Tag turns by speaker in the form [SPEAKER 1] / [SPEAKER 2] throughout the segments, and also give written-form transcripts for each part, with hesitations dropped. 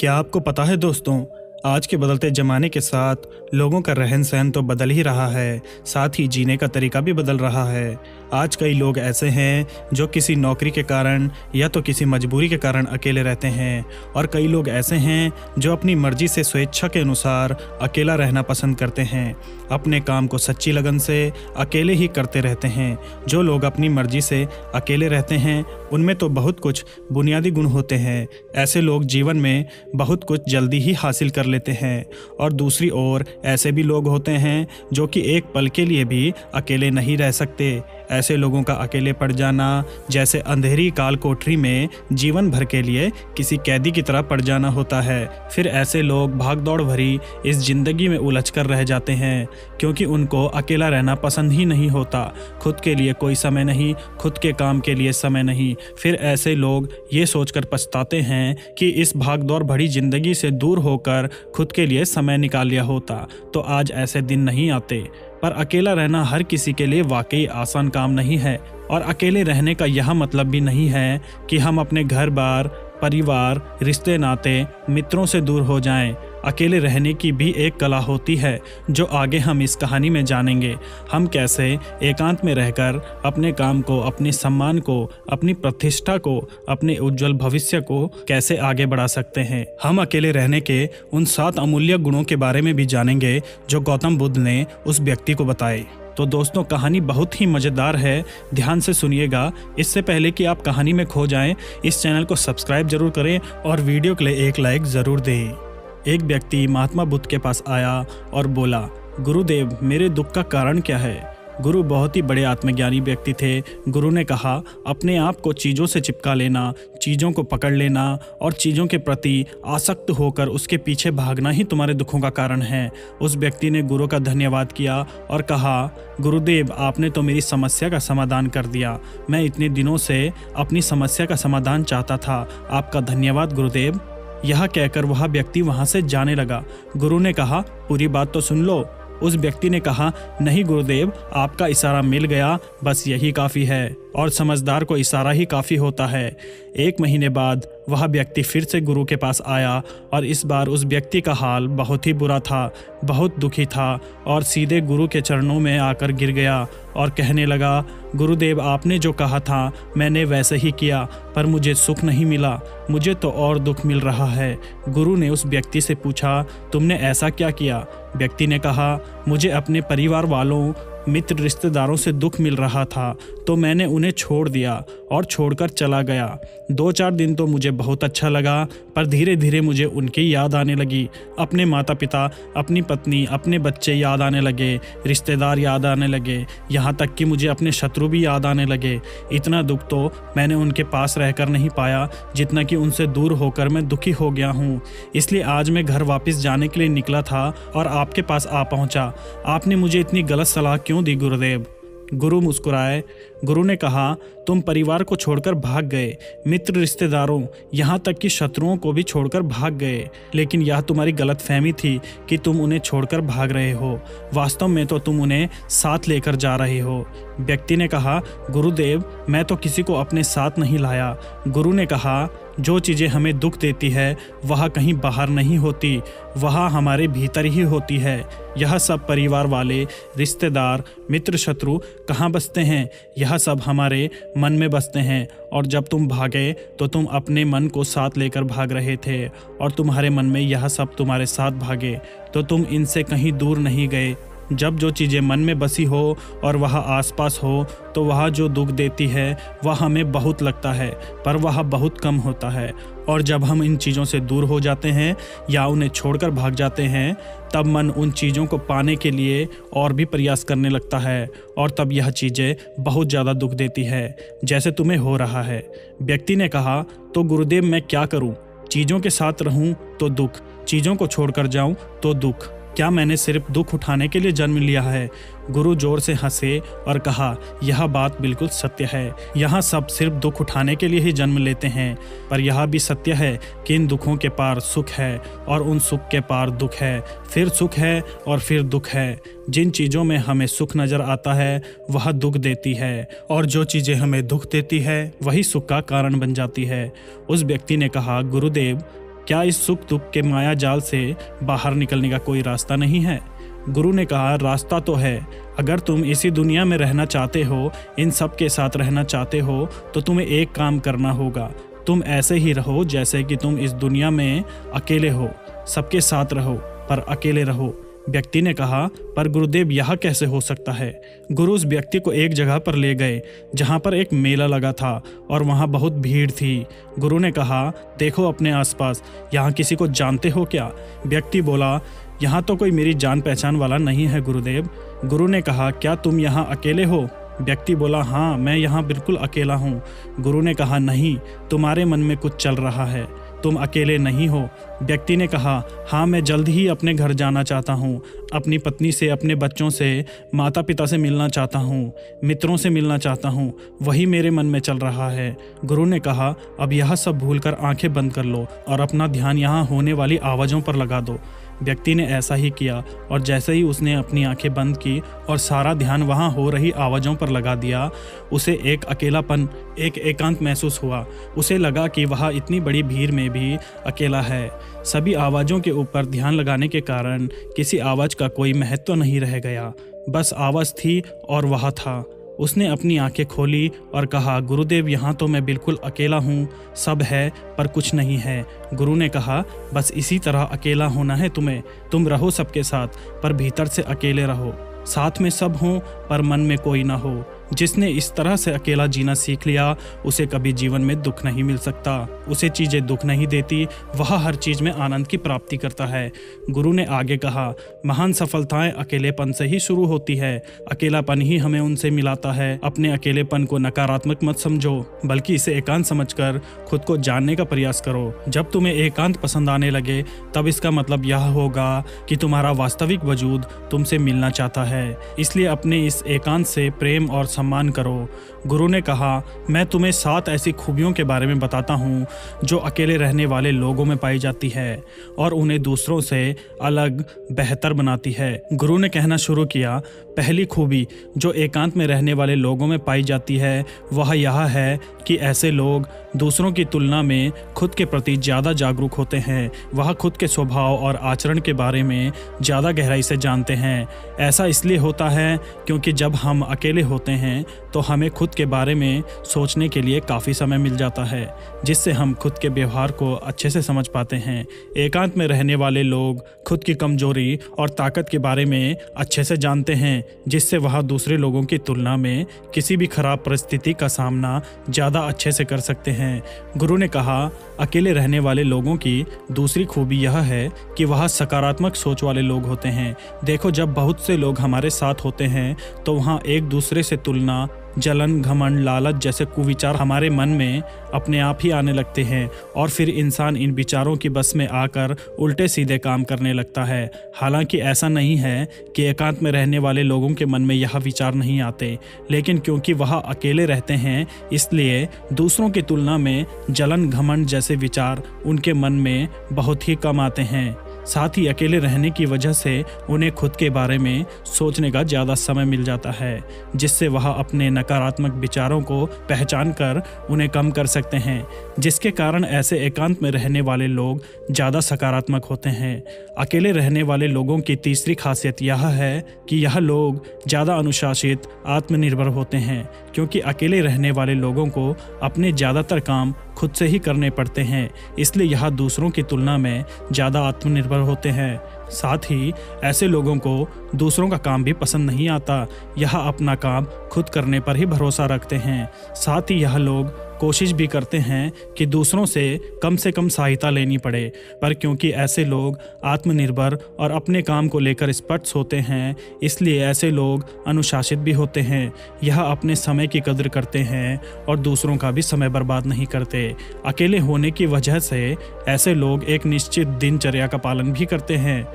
[SPEAKER 1] क्या आपको पता है दोस्तों, आज के बदलते ज़माने के साथ लोगों का रहन सहन तो बदल ही रहा है, साथ ही जीने का तरीका भी बदल रहा है। आज कई लोग ऐसे हैं जो किसी नौकरी के कारण या तो किसी मजबूरी के कारण अकेले रहते हैं, और कई लोग ऐसे हैं जो अपनी मर्जी से स्वेच्छा के अनुसार अकेला रहना पसंद करते हैं। अपने काम को सच्ची लगन से अकेले ही करते रहते हैं। जो लोग अपनी मर्जी से अकेले रहते हैं उनमें तो बहुत कुछ बुनियादी गुण होते हैं। ऐसे लोग जीवन में बहुत कुछ जल्दी ही हासिल कर लेते हैं, और दूसरी ओर ऐसे भी लोग होते हैं जो कि एक पल के लिए भी अकेले नहीं रह सकते। ऐसे लोगों का अकेले पड़ जाना जैसे अंधेरी काल कोठरी में जीवन भर के लिए किसी कैदी की तरह पड़ जाना होता है। फिर ऐसे लोग भागदौड़ भरी इस जिंदगी में उलझ कर रह जाते हैं, क्योंकि उनको अकेला रहना पसंद ही नहीं होता। खुद के लिए कोई समय नहीं, खुद के काम के लिए समय नहीं। फिर ऐसे लोग ये सोचकर पछताते हैं कि इस भागदौड़ भरी जिंदगी से दूर होकर खुद के लिए समय निकाल लिया होता तो आज ऐसे दिन नहीं आते। पर अकेला रहना हर किसी के लिए वाकई आसान काम नहीं है, और अकेले रहने का यह मतलब भी नहीं है कि हम अपने घर बार, परिवार, रिश्ते नाते, मित्रों से दूर हो जाएं। अकेले रहने की भी एक कला होती है जो आगे हम इस कहानी में जानेंगे। हम कैसे एकांत में रहकर अपने काम को, अपने सम्मान को, अपनी प्रतिष्ठा को, अपने उज्जवल भविष्य को कैसे आगे बढ़ा सकते हैं। हम अकेले रहने के उन 7 अमूल्य गुणों के बारे में भी जानेंगे जो गौतम बुद्ध ने उस व्यक्ति को बताए। तो दोस्तों, कहानी बहुत ही मज़ेदार है, ध्यान से सुनिएगा। इससे पहले कि आप कहानी में खो जाएं, इस चैनल को सब्सक्राइब जरूर करें और वीडियो के लिए एक लाइक ज़रूर दें। एक व्यक्ति महात्मा बुद्ध के पास आया और बोला, गुरुदेव, मेरे दुख का कारण क्या है? गुरु बहुत ही बड़े आत्मज्ञानी व्यक्ति थे। गुरु ने कहा, अपने आप को चीज़ों से चिपका लेना, चीज़ों को पकड़ लेना और चीज़ों के प्रति आसक्त होकर उसके पीछे भागना ही तुम्हारे दुखों का कारण है। उस व्यक्ति ने गुरु का धन्यवाद किया और कहा, गुरुदेव, आपने तो मेरी समस्या का समाधान कर दिया। मैं इतने दिनों से अपनी समस्या का समाधान चाहता था। आपका धन्यवाद गुरुदेव। यह कहकर वह व्यक्ति वहां से जाने लगा। गुरु ने कहा, पूरी बात तो सुन लो। उस व्यक्ति ने कहा, नहीं गुरुदेव, आपका इशारा मिल गया, बस यही काफ़ी है, और समझदार को इशारा ही काफ़ी होता है। 1 महीने बाद वह व्यक्ति फिर से गुरु के पास आया, और इस बार उस व्यक्ति का हाल बहुत ही बुरा था, बहुत दुखी था, और सीधे गुरु के चरणों में आकर गिर गया और कहने लगा, गुरुदेव, आपने जो कहा था मैंने वैसे ही किया, पर मुझे सुख नहीं मिला, मुझे तो और दुख मिल रहा है। गुरु ने उस व्यक्ति से पूछा, तुमने ऐसा क्या किया? व्यक्ति ने कहा, मुझे अपने परिवार वालों, मित्र, रिश्तेदारों से दुख मिल रहा था तो मैंने उन्हें छोड़ दिया और छोड़कर चला गया। 2-4 दिन तो मुझे बहुत अच्छा लगा, पर धीरे धीरे मुझे उनकी याद आने लगी। अपने माता पिता, अपनी पत्नी, अपने बच्चे याद आने लगे, रिश्तेदार याद आने लगे, यहाँ तक कि मुझे अपने शत्रु भी याद आने लगे। इतना दुख तो मैंने उनके पास रहकर नहीं पाया जितना कि उनसे दूर होकर मैं दुखी हो गया हूँ। इसलिए आज मैं घर वापस जाने के लिए निकला था और आपके पास आ पहुँचा। आपने मुझे इतनी गलत सलाह क्यों दी गुरुदेव? गुरु मुस्कुराए। गुरु ने कहा, तुम परिवार को छोड़कर भाग गए, मित्र, रिश्तेदारों, यहाँ तक कि शत्रुओं को भी छोड़कर भाग गए, लेकिन यह तुम्हारी गलतफहमी थी कि तुम उन्हें छोड़कर भाग रहे हो। वास्तव में तो तुम उन्हें साथ लेकर जा रहे हो। व्यक्ति ने कहा, गुरुदेव, मैं तो किसी को अपने साथ नहीं लाया। गुरु ने कहा, जो चीज़ें हमें दुख देती है वह कहीं बाहर नहीं होती, वह हमारे भीतर ही होती है। यह सब परिवार वाले, रिश्तेदार, मित्र, शत्रु कहाँ बसते हैं? यह सब हमारे मन में बसते हैं, और जब तुम भागे तो तुम अपने मन को साथ लेकर भाग रहे थे, और तुम्हारे मन में यह सब तुम्हारे साथ भागे, तो तुम इनसे कहीं दूर नहीं गए। जब जो चीज़ें मन में बसी हो और वह आसपास हो तो वह जो दुख देती है वह हमें बहुत लगता है, पर वह बहुत कम होता है। और जब हम इन चीज़ों से दूर हो जाते हैं या उन्हें छोड़कर भाग जाते हैं, तब मन उन चीज़ों को पाने के लिए और भी प्रयास करने लगता है, और तब यह चीज़ें बहुत ज़्यादा दुख देती है, जैसे तुम्हें हो रहा है। व्यक्ति ने कहा, तो गुरुदेव, मैं क्या करूं? चीज़ों के साथ रहूं तो दुख, चीज़ों को छोड़कर जाऊं तो दुख। क्या मैंने सिर्फ दुख उठाने के लिए जन्म लिया है? गुरु जोर से हंसे और कहा, यह बात बिल्कुल सत्य है। यहाँ सब सिर्फ दुख उठाने के लिए ही जन्म लेते हैं, पर यह भी सत्य है कि इन दुखों के पार सुख है, और उन सुख के पार दुख है, फिर सुख है और फिर दुख है। जिन चीज़ों में हमें सुख नज़र आता है वह दुख देती है, और जो चीज़ें हमें दुख देती है वही सुख का कारण बन जाती है। उस व्यक्ति ने कहा, गुरुदेव, क्या इस सुख दुख के माया जाल से बाहर निकलने का कोई रास्ता नहीं है? गुरु ने कहा, रास्ता तो है। अगर तुम इसी दुनिया में रहना चाहते हो, इन सब के साथ रहना चाहते हो, तो तुम्हें एक काम करना होगा। तुम ऐसे ही रहो जैसे कि तुम इस दुनिया में अकेले हो। सबके साथ रहो पर अकेले रहो। व्यक्ति ने कहा, पर गुरुदेव यह कैसे हो सकता है? गुरु उस व्यक्ति को एक जगह पर ले गए जहाँ पर एक मेला लगा था और वहाँ बहुत भीड़ थी। गुरु ने कहा, देखो अपने आसपास, यहाँ किसी को जानते हो क्या? व्यक्ति बोला, यहाँ तो कोई मेरी जान पहचान वाला नहीं है गुरुदेव। गुरु ने कहा, क्या तुम यहाँ अकेले हो? व्यक्ति बोला, हाँ मैं यहाँ बिल्कुल अकेला हूँ। गुरु ने कहा, नहीं, तुम्हारे मन में कुछ चल रहा है, तुम अकेले नहीं हो। व्यक्ति ने कहा, हाँ मैं जल्द ही अपने घर जाना चाहता हूँ, अपनी पत्नी से, अपने बच्चों से, माता पिता से मिलना चाहता हूँ, मित्रों से मिलना चाहता हूँ, वही मेरे मन में चल रहा है। गुरु ने कहा, अब यह सब भूलकर आंखें बंद कर लो और अपना ध्यान यहाँ होने वाली आवाज़ों पर लगा दो। व्यक्ति ने ऐसा ही किया और जैसे ही उसने अपनी आंखें बंद की और सारा ध्यान वहाँ हो रही आवाज़ों पर लगा दिया, उसे एक अकेलापन, एक एकांत महसूस हुआ। उसे लगा कि वह इतनी बड़ी भीड़ में भी अकेला है। सभी आवाज़ों के ऊपर ध्यान लगाने के कारण किसी आवाज़ का कोई महत्व नहीं रह गया, बस आवाज़ थी और वह था। उसने अपनी आंखें खोली और कहा, गुरुदेव यहाँ तो मैं बिल्कुल अकेला हूँ, सब है पर कुछ नहीं है। गुरु ने कहा, बस इसी तरह अकेला होना है तुम्हें। तुम रहो सबके साथ पर भीतर से अकेले रहो। साथ में सब हों पर मन में कोई ना हो। जिसने इस तरह से अकेला जीना सीख लिया, उसे कभी जीवन में दुख नहीं मिल सकता। उसे चीज़ें दुख नहीं देती, वह हर चीज़ में आनंद की प्राप्ति करता है। गुरु ने आगे कहा, महान सफलताएं अकेलेपन से ही शुरू होती है। अकेलापन ही हमें उनसे मिलाता है। अपने अकेलेपन को नकारात्मक मत समझो, बल्कि इसे एकांत समझकर खुद को जानने का प्रयास करो। जब तुम्हें एकांत पसंद आने लगे, तब इसका मतलब यह होगा कि तुम्हारा वास्तविक वजूद तुमसे मिलना चाहता है। इसलिए अपने इस एकांत से प्रेम और सम्मान करो। गुरु ने कहा, मैं तुम्हें 7 ऐसी खूबियों के बारे में बताता हूँ जो अकेले रहने वाले लोगों में पाई जाती है और उन्हें दूसरों से अलग, बेहतर बनाती है। गुरु ने कहना शुरू किया, पहली खूबी जो एकांत में रहने वाले लोगों में पाई जाती है वह यह है कि ऐसे लोग दूसरों की तुलना में खुद के प्रति ज़्यादा जागरूक होते हैं। वह खुद के स्वभाव और आचरण के बारे में ज़्यादा गहराई से जानते हैं। ऐसा इसलिए होता है क्योंकि जब हम अकेले होते हैं तो हमें खुद के बारे में सोचने के लिए काफ़ी समय मिल जाता है, जिससे हम खुद के व्यवहार को अच्छे से समझ पाते हैं। एकांत में रहने वाले लोग खुद की कमजोरी और ताकत के बारे में अच्छे से जानते हैं, जिससे वह दूसरे लोगों की तुलना में किसी भी खराब परिस्थिति का सामना ज़्यादा अच्छे से कर सकते हैं। गुरु ने कहा, अकेले रहने वाले लोगों की दूसरी खूबी यह है कि वह सकारात्मक सोच वाले लोग होते हैं। देखो, जब बहुत से लोग हमारे साथ होते हैं तो वहाँ एक दूसरे से तुलना, जलन, घमंड, लालच जैसे कुविचार हमारे मन में अपने आप ही आने लगते हैं और फिर इंसान इन विचारों की बस में आकर उल्टे सीधे काम करने लगता है। हालांकि ऐसा नहीं है कि एकांत में रहने वाले लोगों के मन में यह विचार नहीं आते, लेकिन क्योंकि वह अकेले रहते हैं इसलिए दूसरों की तुलना में जलन, घमंड जैसे विचार उनके मन में बहुत ही कम आते हैं। साथ ही अकेले रहने की वजह से उन्हें खुद के बारे में सोचने का ज़्यादा समय मिल जाता है, जिससे वह अपने नकारात्मक विचारों को पहचान कर उन्हें कम कर सकते हैं, जिसके कारण ऐसे एकांत में रहने वाले लोग ज़्यादा सकारात्मक होते हैं। अकेले रहने वाले लोगों की तीसरी खासियत यह है कि यह लोग ज़्यादा अनुशासित, आत्मनिर्भर होते हैं, क्योंकि अकेले रहने वाले लोगों को अपने ज़्यादातर काम खुद से ही करने पड़ते हैं, इसलिए यह दूसरों की तुलना में ज़्यादा आत्मनिर्भर होते हैं। साथ ही ऐसे लोगों को दूसरों का काम भी पसंद नहीं आता। यह अपना काम खुद करने पर ही भरोसा रखते हैं। साथ ही यह लोग कोशिश भी करते हैं कि दूसरों से कम सहायता लेनी पड़े, पर क्योंकि ऐसे लोग आत्मनिर्भर और अपने काम को लेकर स्पष्ट होते हैं, इसलिए ऐसे लोग अनुशासित भी होते हैं। यह अपने समय की कदर करते हैं और दूसरों का भी समय बर्बाद नहीं करते। अकेले होने की वजह से ऐसे लोग एक निश्चित दिनचर्या का पालन भी करते हैं,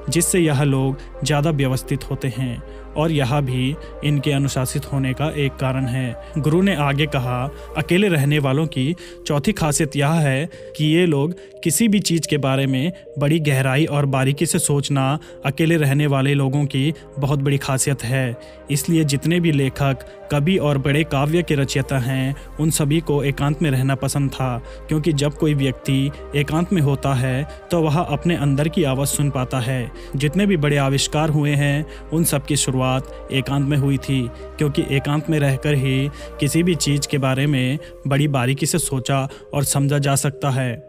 [SPEAKER 1] जिससे यह लोग ज़्यादा व्यवस्थित होते हैं और यह भी इनके अनुशासित होने का एक कारण है। गुरु ने आगे कहा, अकेले रहने वालों की चौथी खासियत यह है कि ये लोग किसी भी चीज़ के बारे में बड़ी गहराई और बारीकी से सोचना अकेले रहने वाले लोगों की बहुत बड़ी खासियत है। इसलिए जितने भी लेखक, कवि और बड़े काव्य के रचयिता हैं, उन सभी को एकांत में रहना पसंद था, क्योंकि जब कोई व्यक्ति एकांत में होता है तो वह अपने अंदर की आवाज़ सुन पाता है। जितने भी बड़े आविष्कार हुए हैं उन सब की शुरुआत एकांत में हुई थी, क्योंकि एकांत में रहकर ही किसी भी चीज़ के बारे में बड़ी बारीकी से सोचा और समझा जा सकता है।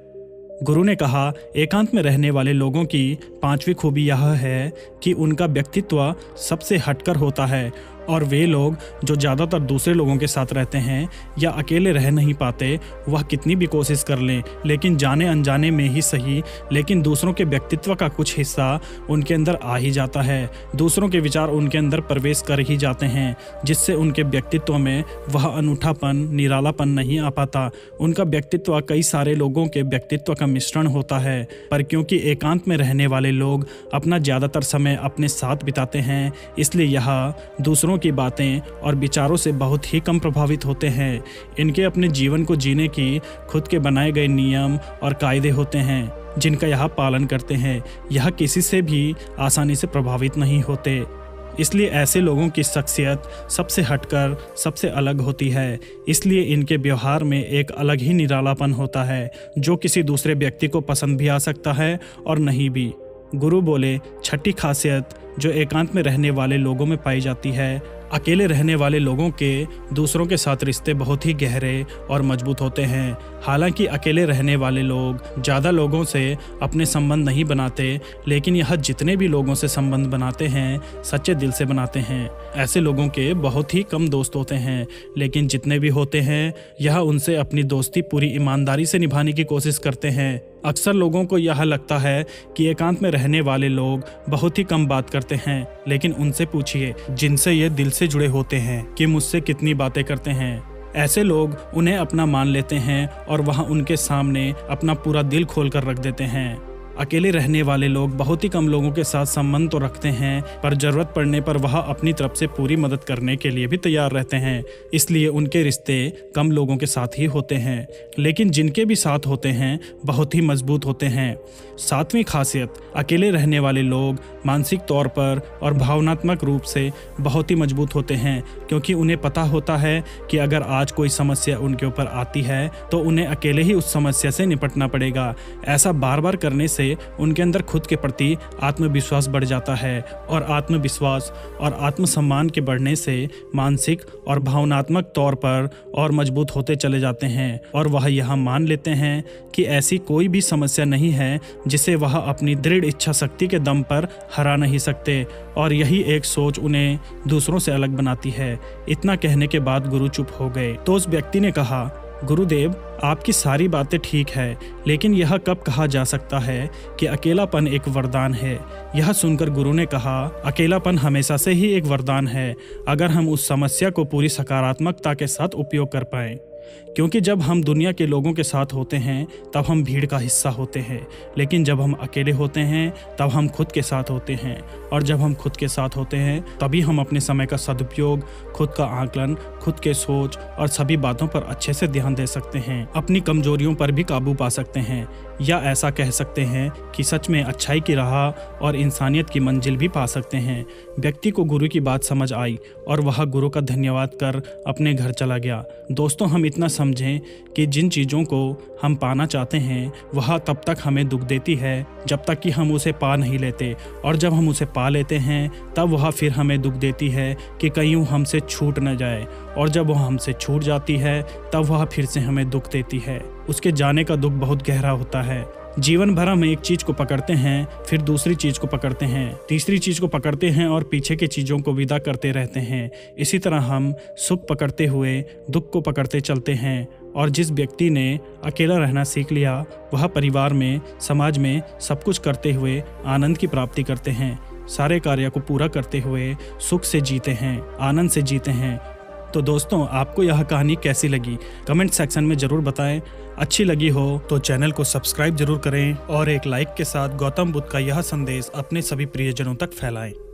[SPEAKER 1] गुरु ने कहा, एकांत में रहने वाले लोगों की पांचवी खूबी यह है कि उनका व्यक्तित्व सबसे हटकर होता है, और वे लोग जो ज़्यादातर दूसरे लोगों के साथ रहते हैं या अकेले रह नहीं पाते, वह कितनी भी कोशिश कर लें, लेकिन जाने अनजाने में ही सही, लेकिन दूसरों के व्यक्तित्व का कुछ हिस्सा उनके अंदर आ ही जाता है। दूसरों के विचार उनके अंदर प्रवेश कर ही जाते हैं, जिससे उनके व्यक्तित्व में वह अनूठापन, निरालापन नहीं आ पाता। उनका व्यक्तित्व कई सारे लोगों के व्यक्तित्व का मिश्रण होता है, पर क्योंकि एकांत में रहने वाले लोग अपना ज़्यादातर समय अपने साथ बिताते हैं, इसलिए यह दूसरों की बातें और विचारों से बहुत ही कम प्रभावित होते हैं। इनके अपने जीवन को जीने की खुद के बनाए गए नियम और कायदे होते हैं, जिनका यह पालन करते हैं। यह किसी से भी आसानी से प्रभावित नहीं होते। इसलिए ऐसे लोगों की शख्सियत सबसे हटकर सबसे अलग होती है। इसलिए इनके व्यवहार में एक अलग ही निरालापन होता है, जो किसी दूसरे व्यक्ति को पसंद भी आ सकता है और नहीं भी। गुरु बोले, छठी खासियत जो एकांत में रहने वाले लोगों में पाई जाती है, अकेले रहने वाले लोगों के दूसरों के साथ रिश्ते बहुत ही गहरे और मजबूत होते हैं। हालांकि अकेले रहने वाले लोग ज़्यादा लोगों से अपने संबंध नहीं बनाते, लेकिन यह जितने भी लोगों से संबंध बनाते हैं सच्चे दिल से बनाते हैं। ऐसे लोगों के बहुत ही कम दोस्त होते हैं, लेकिन जितने भी होते हैं यह उनसे अपनी दोस्ती पूरी ईमानदारी से निभाने की कोशिश करते हैं। अक्सर लोगों को यह लगता है कि एकांत में रहने वाले लोग बहुत ही कम बात करते हैं, लेकिन उनसे पूछिए जिनसे ये दिल से जुड़े होते हैं कि मुझसे कितनी बातें करते हैं। ऐसे लोग उन्हें अपना मान लेते हैं और वह उनके सामने अपना पूरा दिल खोल कर रख देते हैं। अकेले रहने वाले लोग बहुत ही कम लोगों के साथ संबंध तो रखते हैं, पर ज़रूरत पड़ने पर वह अपनी तरफ से पूरी मदद करने के लिए भी तैयार रहते हैं। इसलिए उनके रिश्ते कम लोगों के साथ ही होते हैं, लेकिन जिनके भी साथ होते हैं बहुत ही मजबूत होते हैं। सातवीं खासियत, अकेले रहने वाले लोग मानसिक तौर पर और भावनात्मक रूप से बहुत ही मजबूत होते हैं, क्योंकि उन्हें पता होता है कि अगर आज कोई समस्या उनके ऊपर आती है तो उन्हें अकेले ही उस समस्या से निपटना पड़ेगा। ऐसा बार बार करने से उनके अंदर खुद के प्रति आत्मविश्वास बढ़ जाता है, और आत्मविश्वास और आत्मसम्मान के बढ़ने से मानसिक और भावनात्मक तौर पर और मजबूत होते चले जाते हैं, और वह यह मान लेते हैं कि ऐसी कोई भी समस्या नहीं है जिसे वह अपनी दृढ़ इच्छा शक्ति के दम पर हरा नहीं सकते, और यही एक सोच उन्हें दूसरों से अलग बनाती है। इतना कहने के बाद गुरु चुप हो गए। तो उस व्यक्ति ने कहा, गुरुदेव, आपकी सारी बातें ठीक है, लेकिन यह कब कहा जा सकता है कि अकेलापन एक वरदान है? यह सुनकर गुरु ने कहा, अकेलापन हमेशा से ही एक वरदान है, अगर हम उस समस्या को पूरी सकारात्मकता के साथ उपयोग कर पाएं। क्योंकि जब हम दुनिया के लोगों के साथ होते हैं तब हम भीड़ का हिस्सा होते हैं, लेकिन जब हम अकेले होते हैं तब हम खुद के साथ होते हैं, और जब हम खुद के साथ होते हैं तभी हम अपने समय का सदुपयोग, खुद का आकलन, खुद के सोच और सभी बातों पर अच्छे से ध्यान दे सकते हैं, अपनी कमजोरियों पर भी काबू पा सकते हैं, या ऐसा कह सकते हैं कि सच में अच्छाई की राह और इंसानियत की मंजिल भी पा सकते हैं। व्यक्ति को गुरु की बात समझ आई और वह गुरु का धन्यवाद कर अपने घर चला गया। दोस्तों, हम इतना समझें कि जिन चीज़ों को हम पाना चाहते हैं वह तब तक हमें दुख देती है जब तक कि हम उसे पा नहीं लेते, और जब हम उसे पा लेते हैं तब वह फिर हमें दुख देती है कि कहीं वो हमसे छूट न जाए, और जब वह हमसे छूट जाती है तब वह फिर से हमें दुख देती है। उसके जाने का दुख बहुत गहरा होता है। जीवन भर हम एक चीज़ को पकड़ते हैं, फिर दूसरी चीज़ को पकड़ते हैं, तीसरी चीज़ को पकड़ते हैं और पीछे की चीज़ों को विदा करते रहते हैं। इसी तरह हम सुख पकड़ते हुए दुख को पकड़ते चलते हैं, और जिस व्यक्ति ने अकेला रहना सीख लिया वह परिवार में, समाज में सब कुछ करते हुए आनंद की प्राप्ति करते हैं, सारे कार्य को पूरा करते हुए सुख से जीते हैं, आनंद से जीते हैं। तो दोस्तों, आपको यह कहानी कैसी लगी कमेंट सेक्शन में ज़रूर बताएं। अच्छी लगी हो तो चैनल को सब्सक्राइब जरूर करें और एक लाइक के साथ गौतम बुद्ध का यह संदेश अपने सभी प्रियजनों तक फैलाएं।